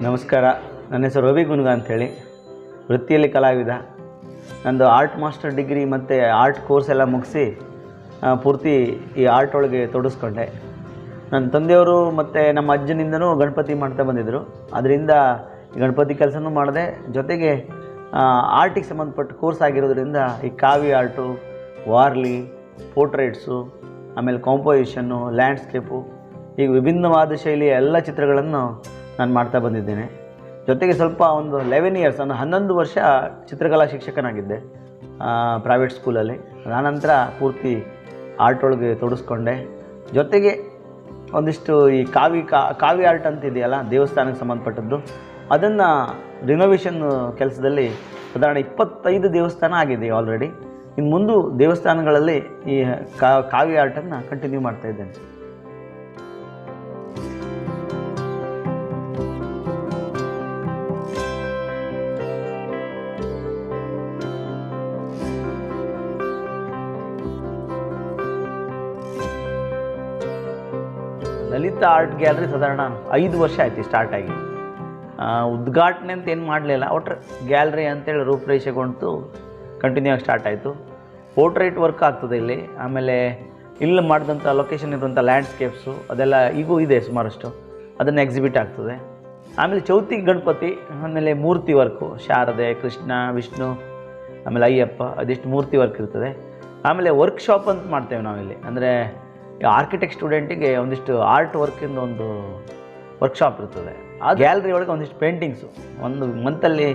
ನಮಸ್ಕಾರ. ನನ್ನ ಹೆಸರು ರವಿ ಗುನ್ಗ ಅಂಥೇಳಿ, ವೃತ್ತಿಯಲ್ಲಿ ಕಲಾವಿದ. ನಂದು ಆರ್ಟ್ ಮಾಸ್ಟರ್ ಡಿಗ್ರಿ ಮತ್ತು ಆರ್ಟ್ ಕೋರ್ಸ್ ಎಲ್ಲ ಮುಗಿಸಿ ಪೂರ್ತಿ ಈ ಆರ್ಟ್ ಒಳಗೆ ತೊಡಗಿಸ್ಕೊಂಡೆ. ನನ್ನ ತಂದೆಯವರು ಮತ್ತು ನಮ್ಮ ಅಜ್ಜನಿಂದನೂ ಗಣಪತಿ ಮಾಡ್ತಾ ಬಂದಿದ್ದರು. ಅದರಿಂದ ಗಣಪತಿ ಕೆಲಸನೂ ಮಾಡಿದೆ. ಜೊತೆಗೆ ಆರ್ಟಿಗೆ ಸಂಬಂಧಪಟ್ಟ ಕೋರ್ಸ್ ಆಗಿರೋದ್ರಿಂದ ಈ ಕಾವಿ ಆರ್ಟು, ವಾರ್ಲಿ, ಪೋರ್ಟ್ರೇಟ್ಸು, ಆಮೇಲೆ ಕಾಂಪೋಸಿಷನ್ನು, ಲ್ಯಾಂಡ್ಸ್ಕೇಪು, ಈಗ ವಿಭಿನ್ನವಾದ ಶೈಲಿಯ ಎಲ್ಲ ಚಿತ್ರಗಳನ್ನು ನಾನು ಮಾಡ್ತಾ ಬಂದಿದ್ದೇನೆ. ಜೊತೆಗೆ ಸ್ವಲ್ಪ ಒಂದು 11 ಇಯರ್ಸ್, ನಾನು 11 ವರ್ಷ ಚಿತ್ರಕಲಾ ಶಿಕ್ಷಕನಾಗಿದ್ದೆ ಪ್ರೈವೇಟ್ ಸ್ಕೂಲಲ್ಲಿ. ಅದಾನಂತರ ಪೂರ್ತಿ ಆರ್ಟ್ ಒಳಗೆ ತೊಡಗಿಸ್ಕೊಂಡೆ. ಜೊತೆಗೆ ಒಂದಿಷ್ಟು ಈ ಕಾವಿ ಆರ್ಟ್ ಅಂತಿದೆಯಲ್ಲ, ದೇವಸ್ಥಾನಕ್ಕೆ ಸಂಬಂಧಪಟ್ಟದ್ದು, ಅದನ್ನು ರಿನೋವೇಷನ್ ಕೆಲಸದಲ್ಲಿ ಸಾಧಾರಣ 25 ದೇವಸ್ಥಾನ ಆಗಿದೆ ಆಲ್ರೆಡಿ. ಇನ್ನು ಮುಂದೆ ದೇವಸ್ಥಾನಗಳಲ್ಲಿ ಈ ಕಾವಿ ಆರ್ಟನ್ನು ಕಂಟಿನ್ಯೂ ಮಾಡ್ತಾಯಿದ್ದೇನೆ. ಲಲಿತಾ ಆರ್ಟ್ ಗ್ಯಾಲರಿ ಸಾಧಾರಣ 5 ವರ್ಷ ಆಯ್ತು ಸ್ಟಾರ್ಟ್ ಆಗಿ. ಉದ್ಘಾಟನೆ ಅಂತ ಏನು ಮಾಡಲಿಲ್ಲ, ಒಟ್ಟು ಗ್ಯಾಲರಿ ಅಂತೇಳಿ ರೂಪುರೇಷೆಗೊಂಡು ಕಂಟಿನ್ಯೂ ಆಗಿ ಸ್ಟಾರ್ಟ್ ಆಯಿತು. ಪೋರ್ಟ್ರೇಟ್ ವರ್ಕ್ ಆಗ್ತದೆ ಇಲ್ಲಿ. ಆಮೇಲೆ ಇಲ್ಲಿ ಮಾಡಿದಂಥ ಲೊಕೇಶನ್ ಇರುವಂಥ ಲ್ಯಾಂಡ್ಸ್ಕೇಪ್ಸು ಅದೆಲ್ಲ ಈಗೂ ಇದೆ ಸುಮಾರಷ್ಟು, ಅದನ್ನು ಎಕ್ಸಿಬಿಟ್ ಆಗ್ತದೆ. ಆಮೇಲೆ ಚೌತಿ ಗಣಪತಿ, ಆಮೇಲೆ ಮೂರ್ತಿ ವರ್ಕು, ಶಾರದೆ, ಕೃಷ್ಣ, ವಿಷ್ಣು, ಆಮೇಲೆ ಅಯ್ಯಪ್ಪ, ಅದಿಷ್ಟು ಮೂರ್ತಿ ವರ್ಕ್ ಇರ್ತದೆ. ಆಮೇಲೆ ವರ್ಕ್ಶಾಪ್ ಅಂತ ಮಾಡ್ತೇವೆ ನಾವಿಲ್ಲಿ. ಅಂದರೆ ಆರ್ಕಿಟೆಕ್ಟ್ ಸ್ಟೂಡೆಂಟಿಗೆ ಒಂದಿಷ್ಟು ಆರ್ಟ್ ವರ್ಕಿಂದ ಒಂದು ವರ್ಕ್ಶಾಪ್ ಇರ್ತದೆ. ಆ ಗ್ಯಾಲರಿ ಒಳಗೆ ಒಂದಿಷ್ಟು ಪೇಂಟಿಂಗ್ಸು, ಒಂದು ಮಂತಲ್ಲಿ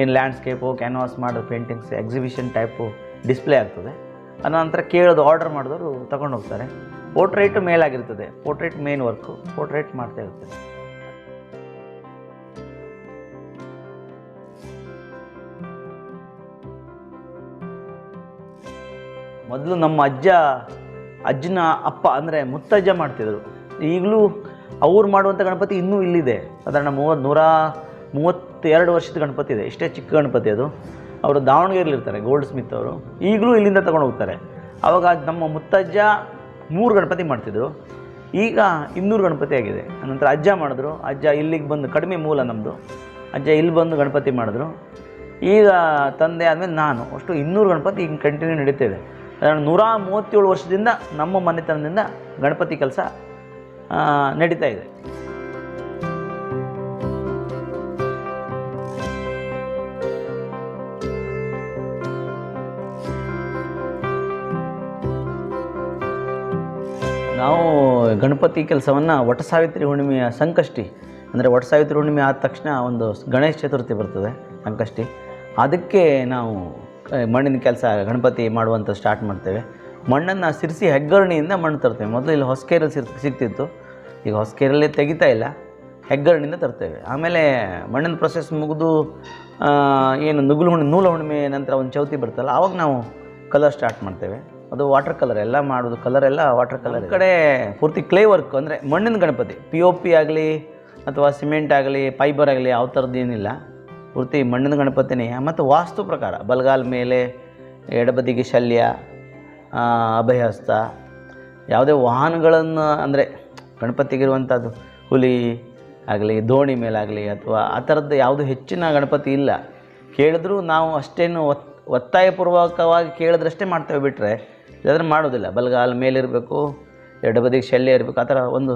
ಏನು ಲ್ಯಾಂಡ್ಸ್ಕೇಪು, ಕ್ಯಾನ್ವಾಸ್ ಮಾಡೋ ಪೇಂಟಿಂಗ್ಸ್, ಎಕ್ಸಿಬಿಷನ್ ಟೈಪು ಡಿಸ್ಪ್ಲೇ ಆಗ್ತದೆ. ಅನಂತರ ಕೇಳೋದು, ಆರ್ಡರ್ ಮಾಡಿದವರು ತಗೊಂಡು ಹೋಗ್ತಾರೆ. ಪೋರ್ಟ್ರೇಟು ಮೇಲಾಗಿರ್ತದೆ, ಪೋರ್ಟ್ರೇಟ್ ಮೇನ್ ವರ್ಕು, ಪೋರ್ಟ್ರೇಟ್ ಮಾಡ್ತಾ ಇರ್ತದೆ. ಮೊದಲು ನಮ್ಮ ಅಜ್ಜನ ಅಪ್ಪ ಅಂದರೆ ಮುತ್ತಜ್ಜ ಮಾಡ್ತಿದ್ರು. ಈಗಲೂ ಅವ್ರು ಮಾಡುವಂಥ ಗಣಪತಿ ಇನ್ನೂ ಇಲ್ಲಿದೆ. ಸಾಧಾರಣ 132 ವರ್ಷದ ಗಣಪತಿ ಇದೆ. ಇಷ್ಟೇ ಚಿಕ್ಕ ಗಣಪತಿ ಅದು. ಅವರು ದಾವಣಗೆರೆಲಿರ್ತಾರೆ, ಗೋಲ್ಡ್ ಸ್ಮಿತ್ ಅವರು. ಈಗಲೂ ಇಲ್ಲಿಂದ ತೊಗೊಂಡು ಹೋಗ್ತಾರೆ. ಆವಾಗ ನಮ್ಮ ಮುತ್ತಜ್ಜ 3 ಗಣಪತಿ ಮಾಡ್ತಿದ್ರು. ಈಗ 200 ಗಣಪತಿ ಆಗಿದೆ. ಅನಂತರ ಅಜ್ಜ ಮಾಡಿದ್ರು. ಅಜ್ಜ ಇಲ್ಲಿಗೆ ಬಂದು, ಕಡಿಮೆ ಮೂಲ ನಮ್ಮದು, ಅಜ್ಜ ಇಲ್ಲಿ ಬಂದು ಗಣಪತಿ ಮಾಡಿದ್ರು. ಈಗ ತಂದೆ ಆದಮೇಲೆ ನಾನು, ಅಷ್ಟು 200 ಗಣಪತಿ ಈಗ ಕಂಟಿನ್ಯೂ ನಡೀತಿದೆ. 137 ವರ್ಷದಿಂದ ನಮ್ಮ ಮನೆತನದಿಂದ ಗಣಪತಿ ಕೆಲಸ ನಡೀತಾ ಇದೆ. ನಾವು ಗಣಪತಿ ಕೆಲಸವನ್ನು ವಟಸಾವಿತ್ರಿ ಹುಣ್ಣಿಮೆಯ ಸಂಕಷ್ಟಿ, ಅಂದರೆ ವಟಸಾವಿತ್ರಿ ಹುಣ್ಣಿಮೆ ಆದ ತಕ್ಷಣ ಒಂದು ಗಣೇಶ ಚತುರ್ಥಿ ಬರ್ತದೆ, ಸಂಕಷ್ಟಿ. ಅದಕ್ಕೆ ನಾವು ಮಣ್ಣಿನ ಕೆಲಸ ಗಣಪತಿ ಮಾಡುವಂಥ ಸ್ಟಾರ್ಟ್ ಮಾಡ್ತೇವೆ. ಮಣ್ಣನ್ನು ಸಿರಿಸಿ ಹೆಗ್ಗರಣಿಯಿಂದ ಮಣ್ಣು ತರ್ತೇವೆ. ಮೊದಲು ಇಲ್ಲಿ ಹೊಸಕೇರಲ್ಲಿ ಸಿಗ್ತಿತ್ತು, ಈಗ ಹೊಸಕೇರಲ್ಲಿ ತೆಗಿತಾ ಇಲ್ಲ, ಹೆಗ್ಗರಣಿಯಿಂದ ತರ್ತೇವೆ. ಆಮೇಲೆ ಮಣ್ಣಿನ ಪ್ರೊಸೆಸ್ ಮುಗಿದು ಏನು ನೂಲ ಹುಣ್ಣಿಮೆ ನಂತರ ಒಂದು ಚೌತಿ ಬರ್ತಲ್ಲ, ಆವಾಗ ನಾವು ಕಲರ್ ಸ್ಟಾರ್ಟ್ ಮಾಡ್ತೇವೆ. ಅದು ವಾಟರ್ ಕಲರ್ ಎಲ್ಲ ಮಾಡೋದು, ಕಲರ್ ಎಲ್ಲ ವಾಟರ್ ಕಲರ್. ಈ ಕಡೆ ಪೂರ್ತಿ ಕ್ಲೇ ವರ್ಕ್, ಅಂದರೆ ಮಣ್ಣಿನ ಗಣಪತಿ, POP ಆಗಲಿ ಅಥವಾ ಸಿಮೆಂಟ್ ಆಗಲಿ, ಫೈಬರ್ ಆಗಲಿ, ಯಾವ ಥರದ್ದು ಏನಿಲ್ಲ, ಪೂರ್ತಿ ಮಣ್ಣಿನ ಗಣಪತಿನೇ. ಮತ್ತು ವಾಸ್ತು ಪ್ರಕಾರ ಬಲಗಾಲ ಮೇಲೆ, ಎಡಬದಿಗೆ ಶಲ್ಯ, ಅಭಯಹಸ್ತ, ಯಾವುದೇ ವಾಹನಗಳನ್ನು, ಅಂದರೆ ಗಣಪತಿಗಿರುವಂಥದ್ದು ಹುಲಿ ಆಗಲಿ, ದೋಣಿ ಮೇಲಾಗಲಿ ಅಥವಾ ಆ ಥರದ್ದು ಯಾವುದು ಹೆಚ್ಚಿನ ಗಣಪತಿ ಇಲ್ಲ. ಕೇಳಿದ್ರೂ ನಾವು ಅಷ್ಟೇನು ಒತ್ತಾಯಪೂರ್ವಕವಾಗಿ ಕೇಳಿದ್ರಷ್ಟೇ ಮಾಡ್ತೇವೆ, ಬಿಟ್ಟರೆ ಇಲ್ಲಾಂದರೆ ಮಾಡೋದಿಲ್ಲ. ಬಲಗಾಲ ಮೇಲಿರಬೇಕು, ಎಡಬದಿಗೆ ಶಲ್ಯ ಇರಬೇಕು, ಆ ಥರ ಒಂದು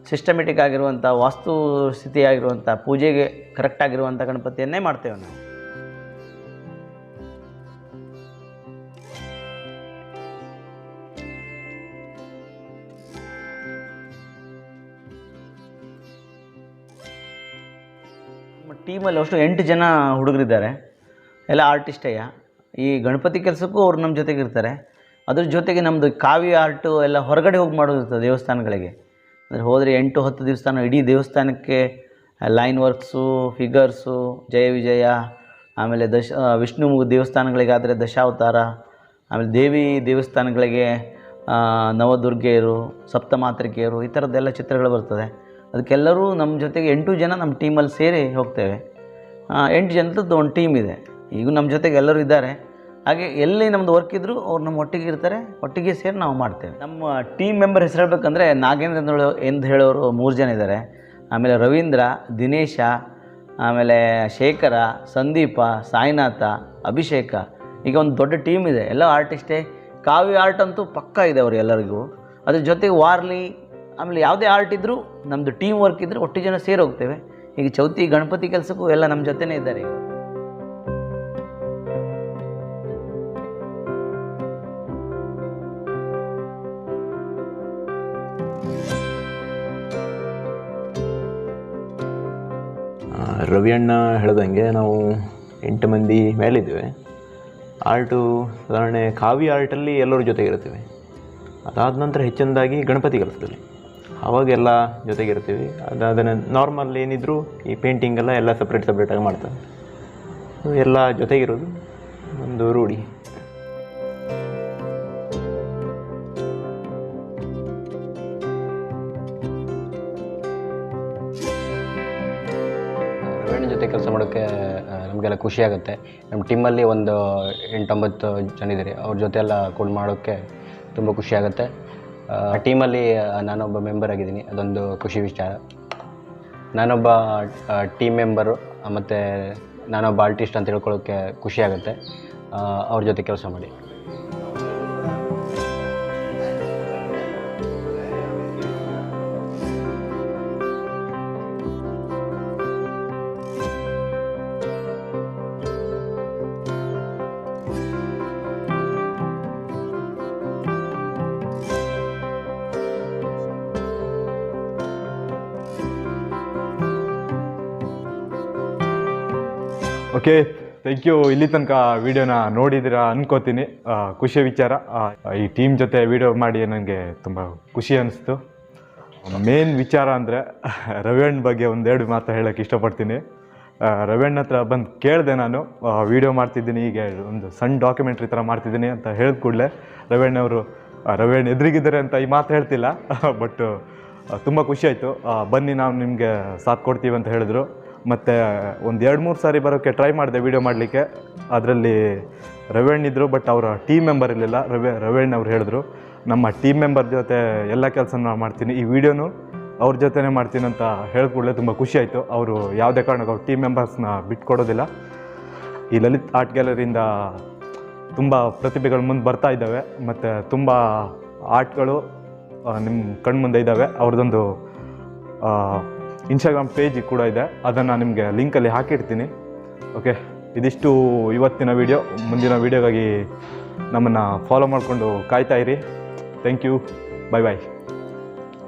ಸಿಸ್ಟಮೆಟಿಕ್ ಆಗಿರುವಂಥ, ವಾಸ್ತು ಸ್ಥಿತಿಯಾಗಿರುವಂಥ, ಪೂಜೆಗೆ ಕರೆಕ್ಟಾಗಿರುವಂಥ ಗಣಪತಿಯನ್ನೇ ಮಾಡ್ತೇವೆ ನಾವು. ನಮ್ಮ ಟೀಮಲ್ಲಿ ಅಷ್ಟು 8 ಜನ ಹುಡುಗರಿದ್ದಾರೆ, ಎಲ್ಲ ಆರ್ಟಿಸ್ಟೇಯ. ಈ ಗಣಪತಿ ಕೆಲಸಕ್ಕೂ ಅವ್ರು ನಮ್ಮ ಜೊತೆಗೆ ಇರ್ತಾರೆ. ಅದ್ರ ಜೊತೆಗೆ ನಮ್ಮದು ಕಾವಿ ಆರ್ಟು ಎಲ್ಲ ಹೊರಗಡೆ ಹೋಗಿ ಮಾಡೋದಿರ್ತದೆ ದೇವಸ್ಥಾನಗಳಿಗೆ. ಅಂದರೆ ಹೋದರೆ 8-10 ದೇವಸ್ಥಾನ, ಇಡೀ ದೇವಸ್ಥಾನಕ್ಕೆ ಲೈನ್ ವರ್ಕ್ಸು, ಫಿಗರ್ಸು, ಜಯ ವಿಜಯ, ಆಮೇಲೆ ವಿಷ್ಣು ದೇವಸ್ಥಾನಗಳಿಗಾದರೆ ದಶಾವತಾರ, ಆಮೇಲೆ ದೇವಿ ದೇವಸ್ಥಾನಗಳಿಗೆ ನವದುರ್ಗೆಯರು, ಸಪ್ತಮಾತೃಕೆಯರು, ಈ ಥರದ್ದೆಲ್ಲ ಚಿತ್ರಗಳು ಬರ್ತದೆ. ಅದಕ್ಕೆಲ್ಲರೂ ನಮ್ಮ ಜೊತೆಗೆ 8 ಜನ ನಮ್ಮ ಟೀಮಲ್ಲಿ ಸೇರಿ ಹೋಗ್ತೇವೆ. 8 ಜನದ್ದು ಒಂದು ಟೀಮ್ ಇದೆ. ಈಗ ನಮ್ಮ ಜೊತೆಗೆ ಎಲ್ಲರೂ ಇದ್ದಾರೆ. ಹಾಗೆ ಎಲ್ಲಿ ನಮ್ಮದು ವರ್ಕ್ ಇದ್ದರೂ ಅವ್ರು ನಮ್ಮ ಒಟ್ಟಿಗೆ ಇರ್ತಾರೆ, ಒಟ್ಟಿಗೆ ಸೇರಿ ನಾವು ಮಾಡ್ತೇವೆ. ನಮ್ಮ ಟೀಮ್ ಮೆಂಬರ್ ಹೆಸರು ಹೇಳಬೇಕಂದ್ರೆ ನಾಗೇಂದ್ರ ಎಂದು ಹೇಳೋರು 3 ಜನ ಇದ್ದಾರೆ. ಆಮೇಲೆ ರವೀಂದ್ರ, ದಿನೇಶ, ಆಮೇಲೆ ಶೇಖರ, ಸಂದೀಪ, ಸಾಯಿನಾಥ, ಅಭಿಷೇಕ, ಈಗ ಒಂದು ದೊಡ್ಡ ಟೀಮ್ ಇದೆ. ಎಲ್ಲ ಆರ್ಟಿಸ್ಟೇ. ಕಾವ್ಯ ಆರ್ಟ್ ಅಂತೂ ಪಕ್ಕಾ ಇದೆ ಅವರೆಲ್ಲರಿಗೂ. ಅದ್ರ ಜೊತೆಗೆ ವಾರ್ಲಿ, ಆಮೇಲೆ ಯಾವುದೇ ಆರ್ಟ್ ಇದ್ದರೂ ನಮ್ಮದು ಟೀಮ್ ವರ್ಕ್ ಇದ್ದರೆ ಒಟ್ಟು ಜನ ಸೇರಿ ಹೋಗ್ತೇವೆ. ಈಗ ಚೌತಿ ಗಣಪತಿ ಕೆಲಸಕ್ಕೂ ಎಲ್ಲ ನಮ್ಮ ಜೊತೆನೇ ಇದ್ದಾರೆ ಈಗ. ರವಿ ಅಣ್ಣ ಹೇಳ್ದಂಗೆ ನಾವು 8 ಮಂದಿ ಮೇಲಿದ್ದೇವೆ. ಆರ್ಟು ಸಾಧಾರಣ ಕಾವ್ಯ ಆರ್ಟಲ್ಲಿ ಎಲ್ಲರ ಜೊತೆಗಿರ್ತೀವಿ. ಅದಾದ ನಂತರ ಹೆಚ್ಚಿನದಾಗಿ ಗಣಪತಿ ಕೆಲಸದಲ್ಲಿ ಅವಾಗೆಲ್ಲ ಜೊತೆಗಿರ್ತೀವಿ. ಅದಾದ ನಾರ್ಮಲ್ ಏನಿದ್ರು ಈ ಪೇಂಟಿಂಗೆಲ್ಲ ಎಲ್ಲ ಸಪ್ರೇಟಾಗಿ ಮಾಡ್ತಾರೆ. ಎಲ್ಲ ಜೊತೆಗಿರೋದು ಒಂದು ರೂಢಿ. ರವೀಣ್ಣ ಜೊತೆ ಕೆಲಸ ಮಾಡೋಕ್ಕೆ ನಮಗೆಲ್ಲ ಖುಷಿಯಾಗುತ್ತೆ. ನಮ್ಮ ಟೀಮಲ್ಲಿ ಒಂದು 8-9 ಜನ ಇದ್ದಾರೆ. ಅವ್ರ ಜೊತೆ ಎಲ್ಲ ಕೂಡ ಮಾಡೋಕ್ಕೆ ತುಂಬ ಖುಷಿಯಾಗುತ್ತೆ. ಟೀಮಲ್ಲಿ ನಾನೊಬ್ಬ ಮೆಂಬರ್ ಆಗಿದ್ದೀನಿ, ಅದೊಂದು ಖುಷಿ ವಿಚಾರ. ನಾನೊಬ್ಬ ಟೀಮ್ ಮೆಂಬರು ಮತ್ತು ನಾನೊಬ್ಬ ಆರ್ಟಿಸ್ಟ್ ಅಂತ ಹೇಳ್ಕೊಳ್ಳೋಕ್ಕೆ ಖುಷಿಯಾಗುತ್ತೆ ಅವ್ರ ಜೊತೆ ಕೆಲಸ ಮಾಡಿ. Okay, thank you. ಇಲ್ಲಿ ತನಕ ವೀಡಿಯೋನ ನೋಡಿದ್ದೀರಾ ಅನ್ಕೋತೀನಿ. ಖುಷಿಯ ವಿಚಾರ. ಈ ಟೀಮ್ ಜೊತೆ ವೀಡಿಯೋ ಮಾಡಿ ನನಗೆ ತುಂಬ ಖುಷಿ ಅನ್ನಿಸ್ತು. ಮೇನ್ ವಿಚಾರ ಅಂದರೆ ರವಿಯಣ್ಣ ಬಗ್ಗೆ ಒಂದೆರಡು ಮಾತು ಹೇಳೋಕ್ಕೆ ಇಷ್ಟಪಡ್ತೀನಿ. ರವಿಯಣ್ಣ ಹತ್ರ ಬಂದು ಕೇಳಿದೆ ನಾನು, ವೀಡಿಯೋ ಮಾಡ್ತಿದ್ದೀನಿ, ಈಗ ಒಂದು ಸಣ್ಣ ಡಾಕ್ಯುಮೆಂಟ್ರಿ ಥರ ಮಾಡ್ತಿದ್ದೀನಿ ಅಂತ ಹೇಳಿದ ಕೂಡಲೇ ರವಿಯಣ್ಣ ಎದುರಿಗಿದ್ದಾರೆ ಅಂತ ಈ ಮಾತು ಹೇಳ್ತಿಲ್ಲ, ಬಟ್ ತುಂಬ ಖುಷಿಯಾಯಿತು. ಬನ್ನಿ ನಾವು ನಿಮಗೆ ಸಾಥ್ ಕೊಡ್ತೀವಿ ಅಂತ ಹೇಳಿದ್ರು. ಮತ್ತು ಒಂದು 2-3 ಸಾರಿ ಬರೋಕ್ಕೆ ಟ್ರೈ ಮಾಡಿದೆ ವೀಡಿಯೋ ಮಾಡಲಿಕ್ಕೆ. ಅದರಲ್ಲಿ ರವಿಯಣ್ಣ ಇದ್ದರು, ಬಟ್ ಅವರ ಟೀಮ್ ಮೆಂಬರ್ ಇರಲಿಲ್ಲ. ರವಿಯಣ್ಣ ಅವ್ರು ಹೇಳಿದ್ರು, ನಮ್ಮ ಟೀಮ್ ಮೆಂಬರ್ ಜೊತೆ ಎಲ್ಲ ಕೆಲಸನ ಮಾಡ್ತೀನಿ, ಈ ವಿಡಿಯೋನು ಅವ್ರ ಜೊತೆನೇ ಮಾಡ್ತೀನಿ ಅಂತ ಹೇಳಿದ ಕೂಡಲೇ ತುಂಬ ಖುಷಿಯಾಯಿತು. ಅವರು ಯಾವುದೇ ಕಾರಣಕ್ಕೂ ಅವ್ರ ಟೀಮ್ ಮೆಂಬರ್ಸ್ನ ಬಿಟ್ಕೊಡೋದಿಲ್ಲ. ಈ ಲಲಿತ್ ಆರ್ಟ್ ಗ್ಯಾಲರಿಯಿಂದ ತುಂಬ ಪ್ರತಿಭೆಗಳು ಮುಂದೆ ಬರ್ತಾ ಇದ್ದಾವೆ ಮತ್ತು ತುಂಬ ಆರ್ಟ್ಗಳು ನಿಮ್ಮ ಕಣ್ಮುಂದೆ ಇದ್ದಾವೆ. ಅವ್ರದ್ದೊಂದು ಇನ್ಸ್ಟಾಗ್ರಾಮ್ ಪೇಜ್ ಕೂಡ ಇದೆ, ಅದನ್ನು ನಿಮಗೆ ಲಿಂಕಲ್ಲಿ ಹಾಕಿರ್ತೀನಿ. ಓಕೆ, ಇದಿಷ್ಟು ಇವತ್ತಿನ ವೀಡಿಯೋ. ಮುಂದಿನ ವೀಡಿಯೋಗಾಗಿ ನಮ್ಮನ್ನು ಫಾಲೋ ಮಾಡಿಕೊಂಡು ಕಾಯ್ತಾ ಇರಿ. Thank you. Bye bye.